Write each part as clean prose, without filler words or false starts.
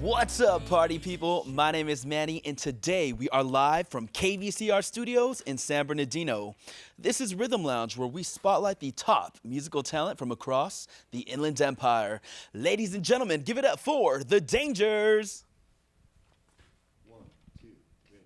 What's up, party people? My name is Manny, and today we are live from KVCR Studios in San Bernardino. This is Rhythm Lounge, where we spotlight the top musical talent from across the Inland Empire. Ladies and gentlemen, give it up for The Dangers! 1, 2, 3.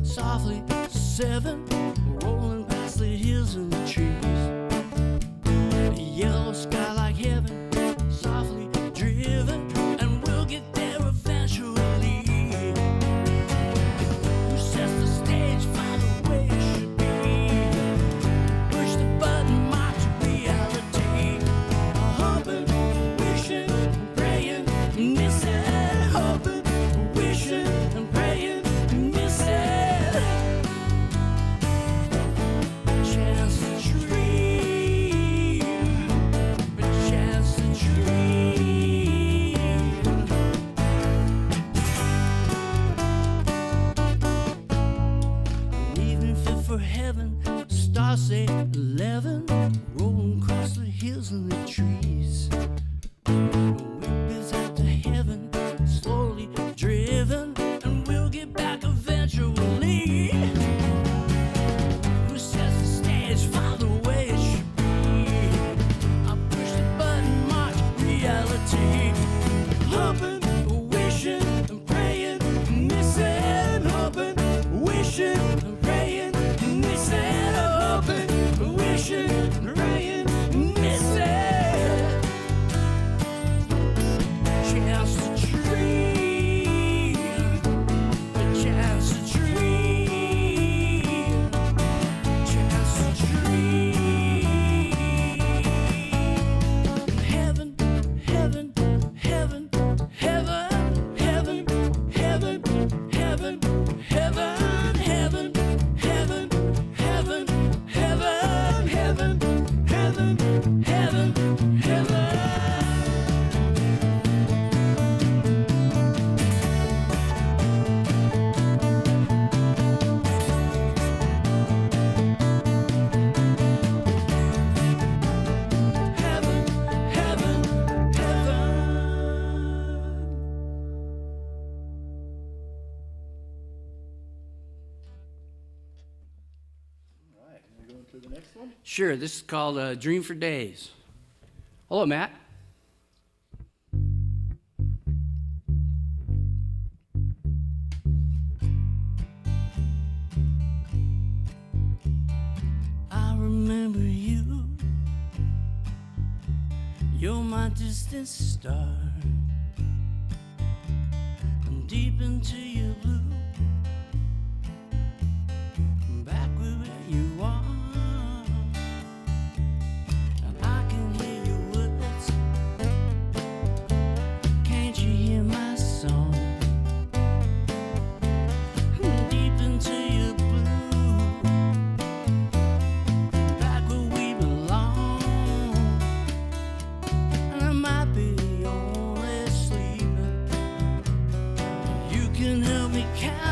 Softly, 7 rolling past the hills and the trees. A yellow sky like heaven, softly driven, and we'll get there eventually. Who sets the stage, find the way it should be. Push the button, march to reality. Hoping, wishing, praying, missing. Hoping, wishing, and praying, missing. Stars say 11, rolling across the hills and the trees. We'll out to heaven, slowly driven, and we'll get back eventually. Who sets the stage, find the way it should be. I'll push the button, march reality. Hoping, wishing, and praying, missing. Hoping, wishing, and praying, missing. Hoping, wishing, praying, missing. Chance to dream, a chance to dream, chance to dream. Heaven, heaven, heaven, heaven, heaven, heaven, heaven, heaven, heaven, heaven, heaven, heaven, heaven, heaven, heaven, heaven. All right, can we go into the next one? Sure, this is called Dream for Days. Hello, Matt. I remember you. You're my distant star. I'm deep into your blue. Back where you are. And I can hear your words. Can't you hear my song? Deep into your blue. Back where we belong. And I might be only sleeping. You can help me count.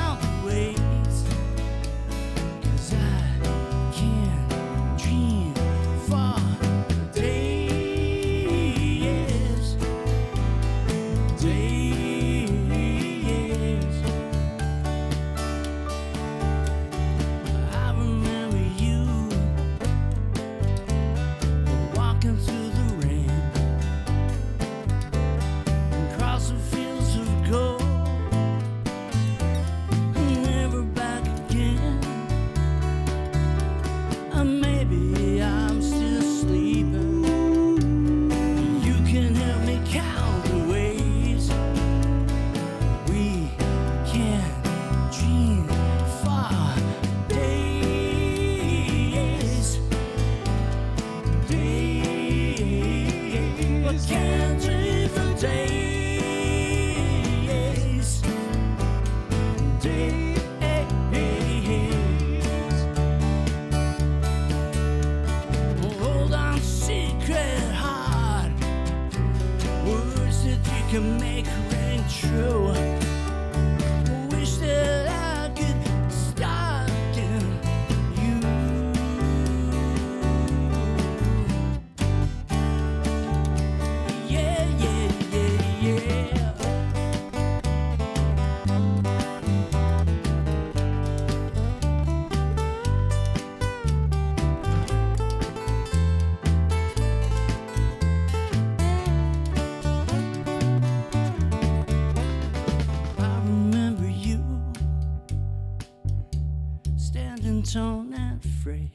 standing tall and afraid.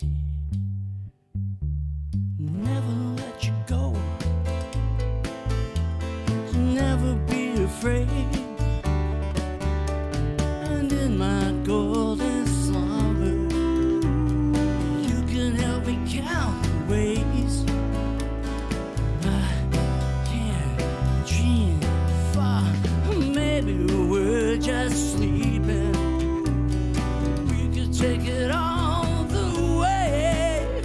Never let you go. Never be afraid. And in my golden slumber, you can help me count the ways I can't dream far. Maybe we're just sleeping. We could take it all the way.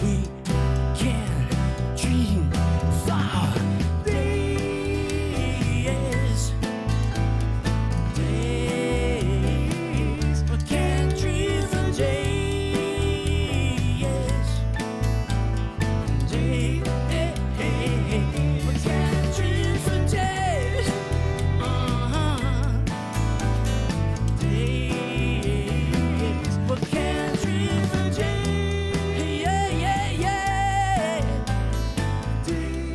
We can dream far. Days, days. We can dream for days. Days. We can dream for days. Days. We can dream for days. Yeah, yeah, yeah. Days.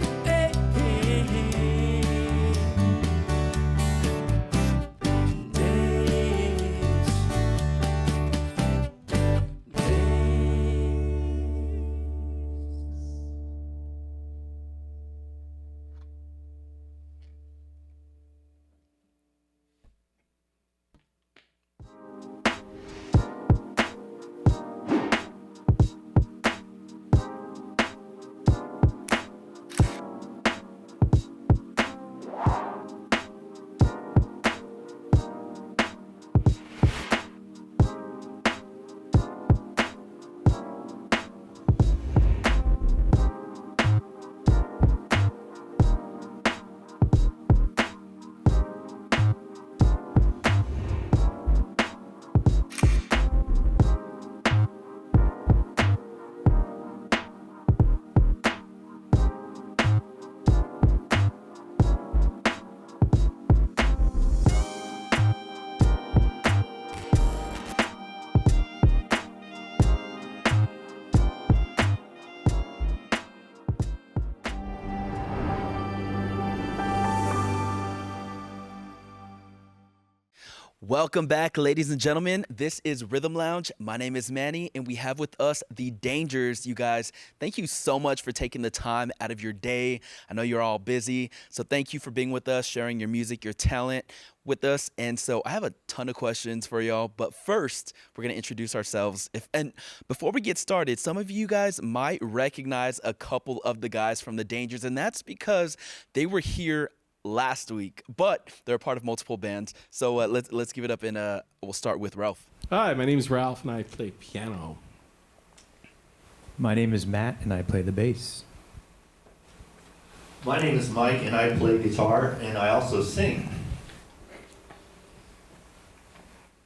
Welcome back, ladies and gentlemen. This is Rhythm Lounge. My name is Manny, and we have with us the Dangers. You guys, thank you so much for taking the time out of your day. I know you're all busy, so thank you for being with us, sharing your music, your talent with us. And so I have a ton of questions for y'all, but first, we're going to introduce ourselves. And before we get started, some of you guys might recognize a couple of the guys from the Dangers, and that's because they were here last week, but they're a part of multiple bands. So let's give it up, and we'll start with Ralph. Hi, my name is Ralph, and I play piano. My name is Matt, and I play the bass. My name is Mike, and I play guitar, and I also sing.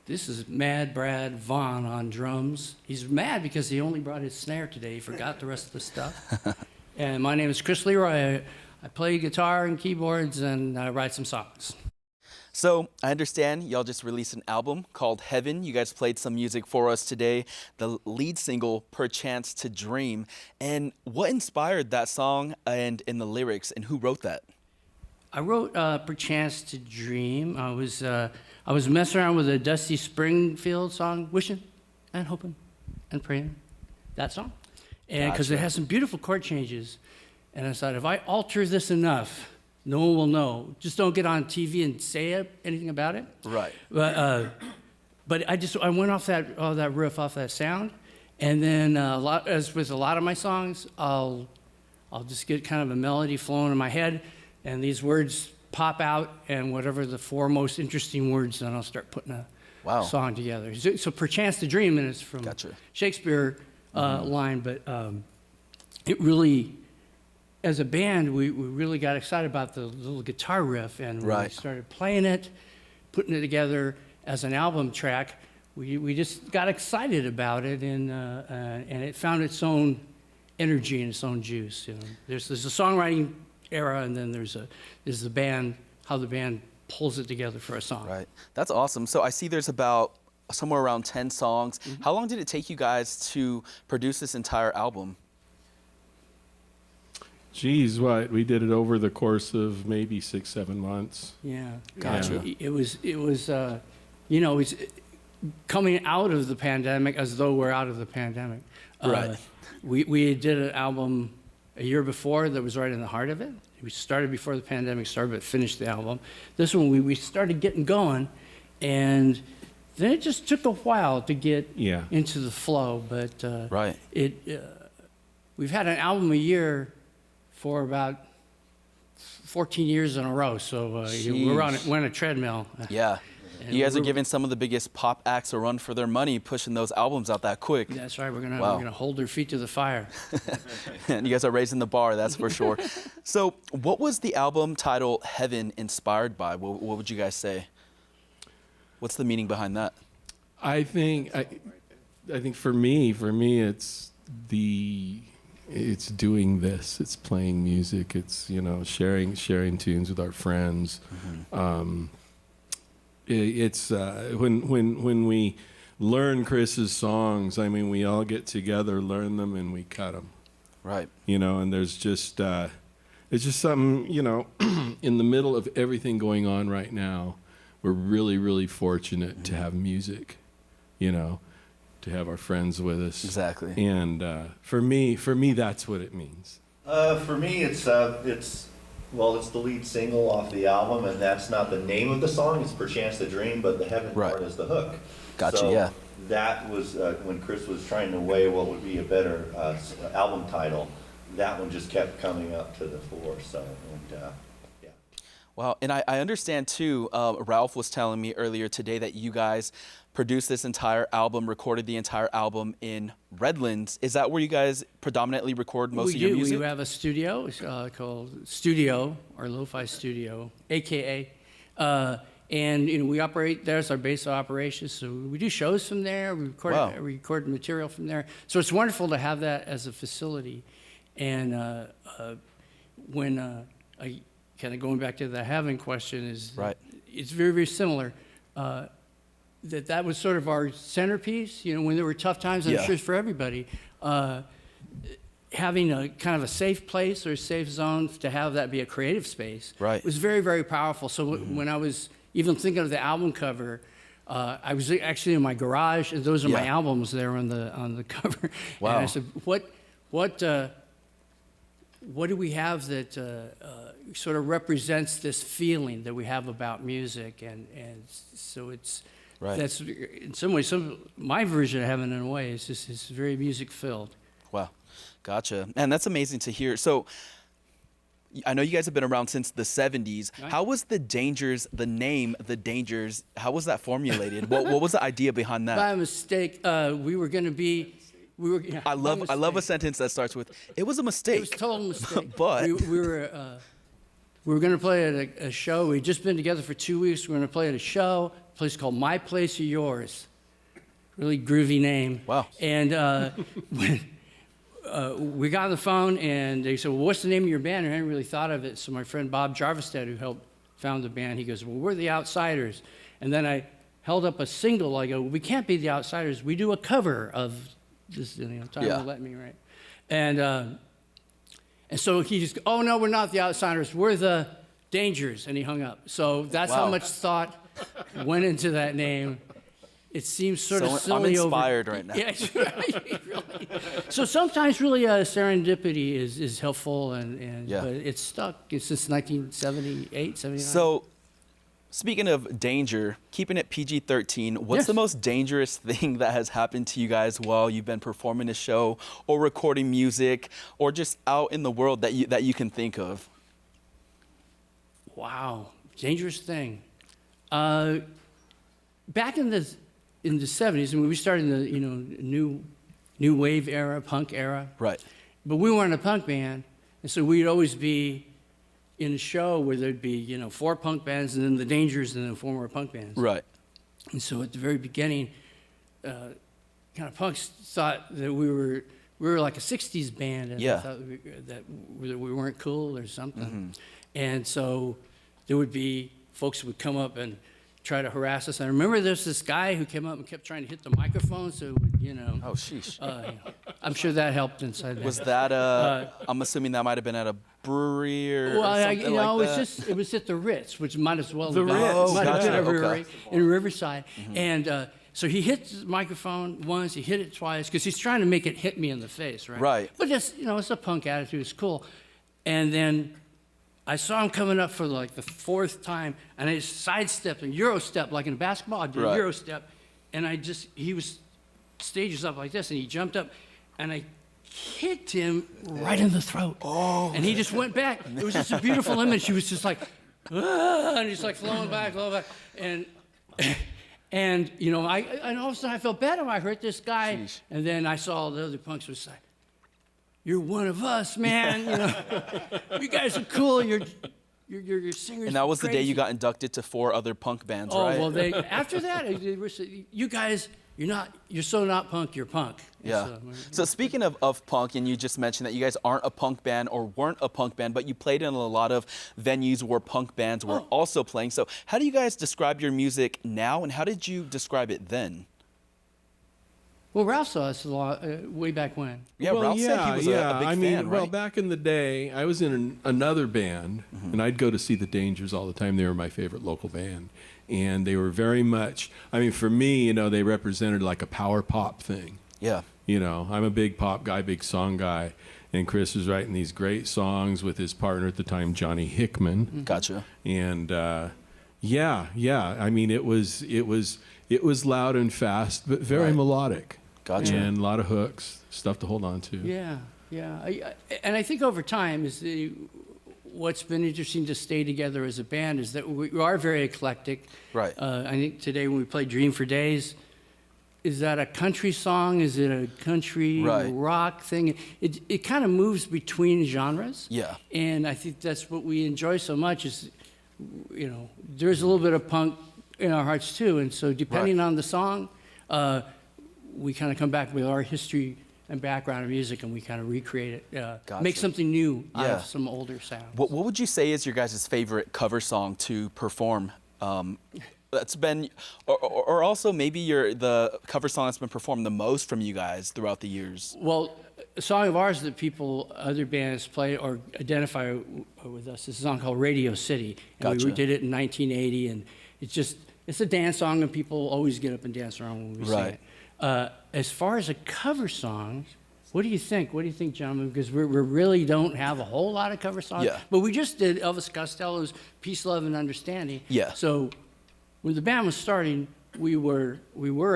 This is Mad Brad Vaughn on drums. He's mad because he only brought his snare today. He forgot the rest of the stuff. And my name is Chris Leroy. I play guitar and keyboards, and I write some songs. So I understand y'all just released an album called Heaven. You guys played some music for us today, the lead single, Perchance to Dream. And what inspired that song and in the lyrics, and who wrote that? I wrote Perchance to Dream. I was messing around with a Dusty Springfield song, wishing and hoping and praying, that song. And because it has some beautiful chord changes. And I thought, if I alter this enough, no one will know. Just don't get on TV and say anything about it. Right. But I went off that riff, off that sound, and then as with a lot of my songs, I'll just get kind of a melody flowing in my head, and these words pop out, and whatever the four most interesting words, then I'll start putting a song together. So Perchance to Dream, and it's from Shakespeare line, but it really, as a band, we really got excited about the little guitar riff, and we started playing it, putting it together as an album track. We just got excited about it, and it found its own energy and its own juice. You know, there's a songwriting era, and then there's the band, how the band pulls it together for a song. Right. That's awesome. So I see there's about somewhere around 10 songs. Mm-hmm. How long did it take you guys to produce this entire album? Geez, we did it over the course of maybe 6-7 months. Yeah. Gotcha. It was you know, it's coming out of the pandemic as though we're out of the pandemic. Right. We did an album a year before that was right in the heart of it. We started before the pandemic started, but finished the album. This one, we started getting going, and then it just took a while to get into the flow. But Right. We've had an album a year for about 14 years in a row, so we're on a treadmill. Yeah. And You guys are we're- giving some of the biggest pop acts a run for their money, pushing those albums out that quick. That's right. We're Wow. gonna hold their feet to the fire. And you guys are raising the bar, that's for sure. So, what was the album title Heaven inspired by? What would you guys say? What's the meaning behind that? I think for me, it's doing this. It's playing music. It's, you know, sharing tunes with our friends. It's when we learn Chris's songs. I mean, we all get together, learn them, and we cut them. Right. You know, and there's just it's just something, you know, in the middle of everything going on right now. We're really, really fortunate to have music, you know, to have our friends with us. Exactly. And for me, that's what it means. For me, it's the lead single off the album, and that's not the name of the song. It's "Perchance the Dream," but the heaven Right. part is the hook. Gotcha, So yeah. that was when Chris was trying to weigh what would be a better album title. That one just kept coming up to the fore. So, and, yeah. Wow. And I understand, too, Ralph was telling me earlier today that you guys produced this entire album, recorded the entire album in Redlands. Is that where you guys predominantly record most of your music? We have a studio called Studio, or Lo-Fi Studio, AKA. And you know, we operate, there's our base of operations, so we do shows from there, we record material from there. So it's wonderful to have that as a facility. And when I kind of going back to the heaven question is, Right. it's very, very similar. That was sort of our centerpiece, you know, when there were tough times, and I'm sure it's for everybody. Having a kind of a safe place or a safe zone to have that be a creative space was very, very powerful. So when I was even thinking of the album cover, I was actually in my garage, and those are my albums there on the cover. Wow. And I said, what do we have that sort of represents this feeling that we have about music? And so it's that's in some ways my version of heaven in a way is just it's very music filled. Wow. Gotcha. And that's amazing to hear. So I know you guys have been around since the 70s. Right. How was the name The Dangers, how was that formulated? what was the idea behind that? By mistake, we were going to be. I love a sentence that starts with, "It was a mistake." It was a total mistake. But we were going to play at a show. We'd just been together for 2 weeks. We were going to play at a show, a place called My Place or Yours. Really groovy name. Wow. And when we got on the phone, and they said, "Well, what's the name of your band?" And I hadn't really thought of it. So my friend Bob Jarvistad, who helped found the band, he goes, "Well, we're the Outsiders." And then I held up a single. I go, "We can't be the Outsiders. We do a cover of this, you know, Time Will Let Me," right? And so he just, "Oh, no, we're not the Outsiders. We're the Dangers." And he hung up. So that's how much thought went into that name. It seems sort of silly. I'm inspired right now. Yeah, really. So sometimes really serendipity is helpful, but it's stuck since 1978, 79. So, speaking of danger, keeping it PG-13, what's the most dangerous thing that has happened to you guys while you've been performing a show or recording music or just out in the world that you can think of? Wow, dangerous thing. Back in the 70s, I mean, we started in the new wave era, punk era. Right. But we weren't a punk band, and so we'd always be in a show where there'd be 4 punk bands, and then the Dangers, and then 4 more punk bands. Right. And so at the very beginning, kind of punks thought that we were like a '60s band, and they thought that we weren't cool or something. Mm-hmm. And so there would be folks who would come up and try to harass us. I remember there's this guy who came up and kept trying to hit the microphone, so it would, Oh, sheesh. I'm sure that helped inside that. Was that I'm assuming that might have been at a brewery or Well, something like that? it was at the Ritz, which might as well The have been, Ritz. Oh, might have been gotcha, a brewery okay. in Riverside. And so he hit the microphone once, he hit it twice, because he's trying to make it hit me in the face, right? Right. But just, it's a punk attitude, it's cool. And then I saw him coming up for like the fourth time, and I just sidestepped and Eurostep, like in basketball, I did Right. a Eurostep, and he was stages up like this, and he jumped up, and I kicked him right in the throat. Oh. And he just went back. It was just a beautiful image. He was just like, ah, and he's like flowing back. And and all of a sudden I felt bad when I hurt this guy. Sheesh. And then I saw the other punks was like, "You're one of us, man. You guys are cool. You're singers." And that was the day you crazy." got inducted to 4 other punk bands, Oh right? well, after that they were saying, "You guys, you're so not punk. You're punk." And Yeah. So speaking of punk, and you just mentioned that you guys aren't a punk band or weren't a punk band, but you played in a lot of venues where punk bands were also playing. So how do you guys describe your music now, and how did you describe it then? Well, Ralph saw us a lot way back when. Yeah, Ralph said he was a big I mean, fan, well, right? back in the day, I was in another band, and I'd go to see the Dangers all the time. They were my favorite local band, and they were very much. I mean, for me, they represented like a power pop thing. Yeah. I'm a big pop guy, big song guy, and Chris was writing these great songs with his partner at the time, Johnny Hickman. Gotcha. And yeah. I mean, it was loud and fast, but very Right. melodic. Gotcha. And a lot of hooks, stuff to hold on to. Yeah. And I think over time what's been interesting to stay together as a band is that we are very eclectic. Right. I think today when we play Dream for Days, is that a country song? Is it a country Right. rock thing? It kind of moves between genres. Yeah. And I think that's what we enjoy so much is, there's a little bit of punk in our hearts too. And so depending on the song, we kind of come back with our history and background of music, and we kind of recreate it, Gotcha. make something new out Yeah. of some older sounds. What would you say is your guys' favorite cover song to perform? That's been, or also maybe the cover song that's been performed the most from you guys throughout the years. Well, a song of ours that other bands play or identify with us is a song called Radio City. And Gotcha. we did it in 1980, and it's a dance song, and people always get up and dance around when we sing Right. it. As far as a cover song, what do you think? What do you think, gentlemen? Because we really don't have a whole lot of cover songs. Yeah. But we just did Elvis Costello's Peace, Love, and Understanding. Yeah. So when the band was starting, we were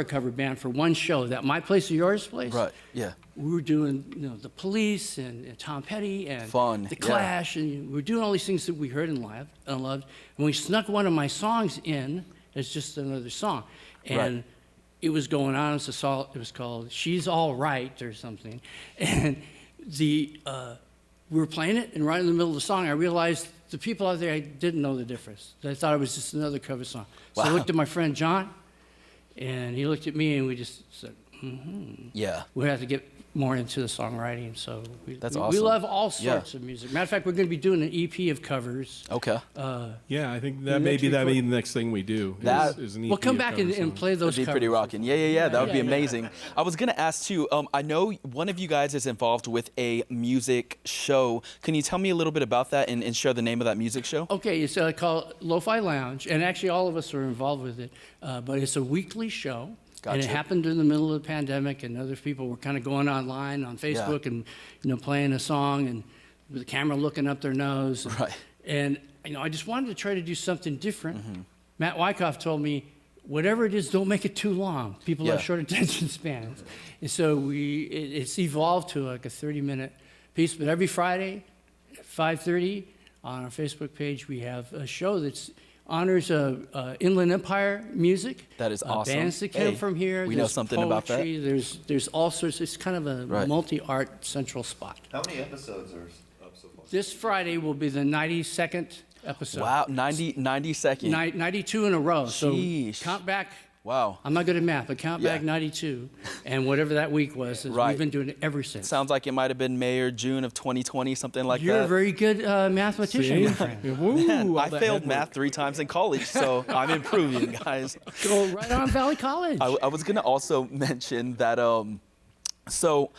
a cover band for one show, that My Place or Yours Place. Right. Yeah. We were doing, the Police and Tom Petty and Fun, the yeah. Clash, and we were doing all these things that we heard and loved. And we snuck one of my songs in as just another song, and Right. it was going on. It was called "She's All Right" or something, and we were playing it, and right in the middle of the song, I realized the people out there, I didn't know the difference. They thought it was just another cover song. So I Wow. looked at my friend John, and he looked at me, and we just said, Yeah. we have to get more into the songwriting. So That's we awesome. love all Yeah. sorts of music. Matter of fact, we're going to be doing an EP of covers. Okay. Yeah, I think The that next may be record- the next thing we do. That- is an We'll EP come of back cover and songs. play those That'd be pretty covers. rocking. Yeah. That would be Yeah. amazing. I was gonna ask too. I know one of you guys is involved with a music show. Can you tell me a little bit about that and share the name of that music show? Okay, it's called Lo-Fi Lounge, and actually all of us are involved with it. But it's a weekly show, and it Gotcha. happened in the middle of the pandemic, and other people were kind of going online on Facebook and playing a song, and with the camera looking up their nose. Right. And I just wanted to try to do something different. Matt Wyckoff told me, whatever it is, don't make it too long. People Yeah. have short attention spans. And so it's evolved to like a 30-minute piece. But every Friday at 5:30 on our Facebook page, we have a show that honors Inland Empire music. That is awesome. Bands that Hey, came from here. we know There's something about that. poetry, There's all sorts. It's kind of a Right. multi-art central spot. How many episodes are up so far? This Friday will be the 92nd episode. Wow. 90 seconds. 92 in a row. So Sheesh. count back. Wow. I'm not good at math, but count back Yeah. 92, and whatever that week was, Right. we've been doing it ever since. Sounds like it might have been May or June of 2020, something like You're that. a very good mathematician, my friend. Woo, Man, all I that failed head math 3 times in college, so I'm improving, guys. Go right on Valley College. I was gonna also mention that. So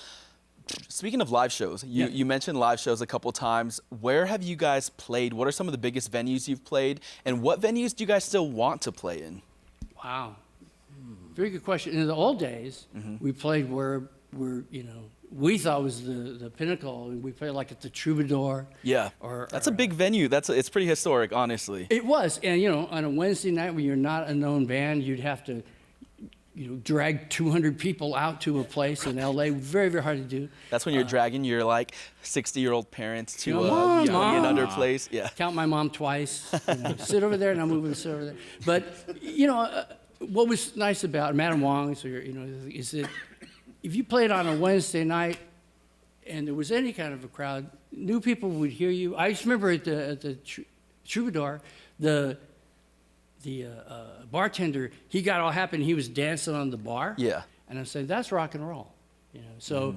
Speaking of live shows, you mentioned live shows a couple times. Where have you guys played? What are some of the biggest venues you've played? And what venues do you guys still want to play in? Wow. Very good question. In the old days, we played where we thought was the pinnacle. We played like at the Troubadour. Yeah, that's a big venue. It's pretty historic, honestly. It was, and on a Wednesday night when you're not a known band, you'd have to, drag 200 people out to a place in LA. Very, very hard to do. That's when you're dragging your like 60-year-old parents to Mom, a young and Mom. under place. Yeah. Count my mom twice. Sit over there, and I'm moving to sit over there. But what was nice about Madam Wong, is that if you played on a Wednesday night and there was any kind of a crowd, new people would hear you. I just remember at the Troubadour, the bartender, he got all happy and he was dancing on the bar. Yeah. And I said, that's rock and roll. So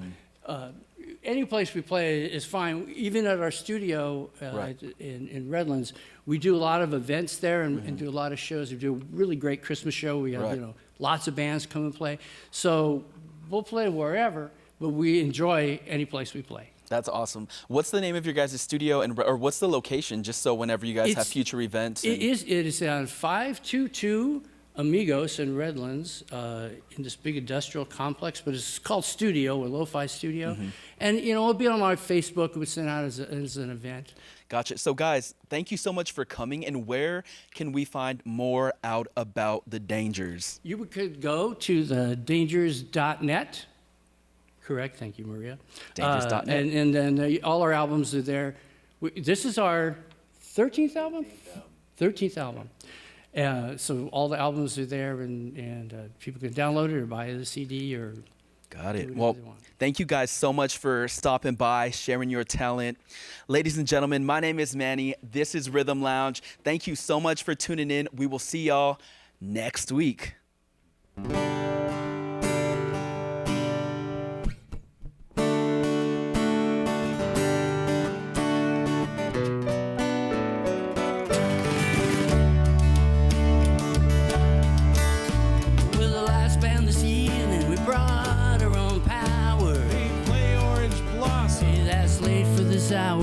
any place we play is fine. Even at our studio Right. in Redlands, we do a lot of events there and do a lot of shows. We do a really great Christmas show. We have, Right. lots of bands come and play. So we'll play wherever, but we enjoy any place we play. That's awesome. What's the name of your guys' studio or what's the location, just so whenever you guys have future events? It is on 522 Amigos in Redlands, in this big industrial complex, but it's called Studio, a lo-fi studio. And, it'll be on my Facebook. It was sent out as an event. Gotcha. So guys, thank you so much for coming. And where can we find more out about the Dangers? You could go to the dangers.net. Correct. Thank you, Maria. Dangers.net. And then all our albums are there. This is our 13th album? 13th album. So all the albums are there, and people can download it or buy the CD or Got do it. whatever Well, they want. thank you guys so much for stopping by, sharing your talent. Ladies and gentlemen, my name is Manny. This is Rhythm Lounge. Thank you so much for tuning in. We will see y'all next week. We're the last band this evening. We brought our own power. They play Orange Blossom. Hey, that's late for this hour.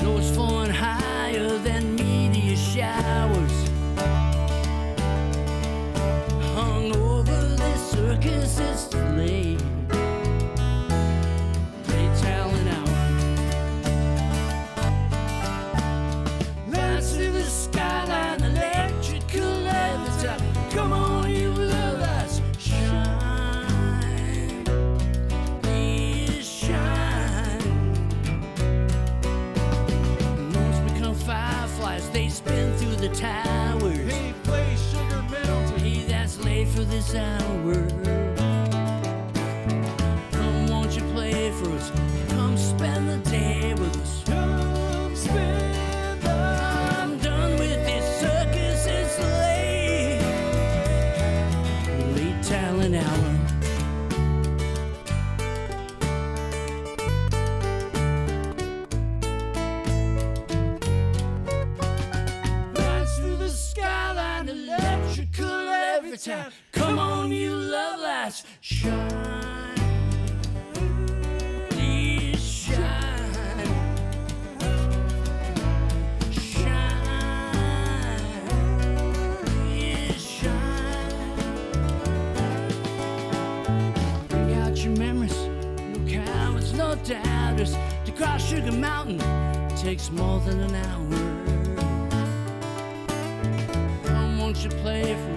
No, it's flowing higher than meteor showers. Hung over the circus, it's delayed. Play talent hour. Lights in the skyline, electrical levitation. Come on, you love us, shine, please shine. Moons become fireflies, they spin through the towers. They play Sugar Mountain. Hey, that's late for this hour. Come, won't you play for us? Come spend the day with us. Come spend the I'm done with this circus, it's late. Late talent hour. Lights through the skyline, electrical every time. Come on, you love lights, shine. Please shine. Shine, please shine. Bring out your memories, no cowards, no doubters. To cross Sugar Mountain takes more than an hour. Come, won't you play for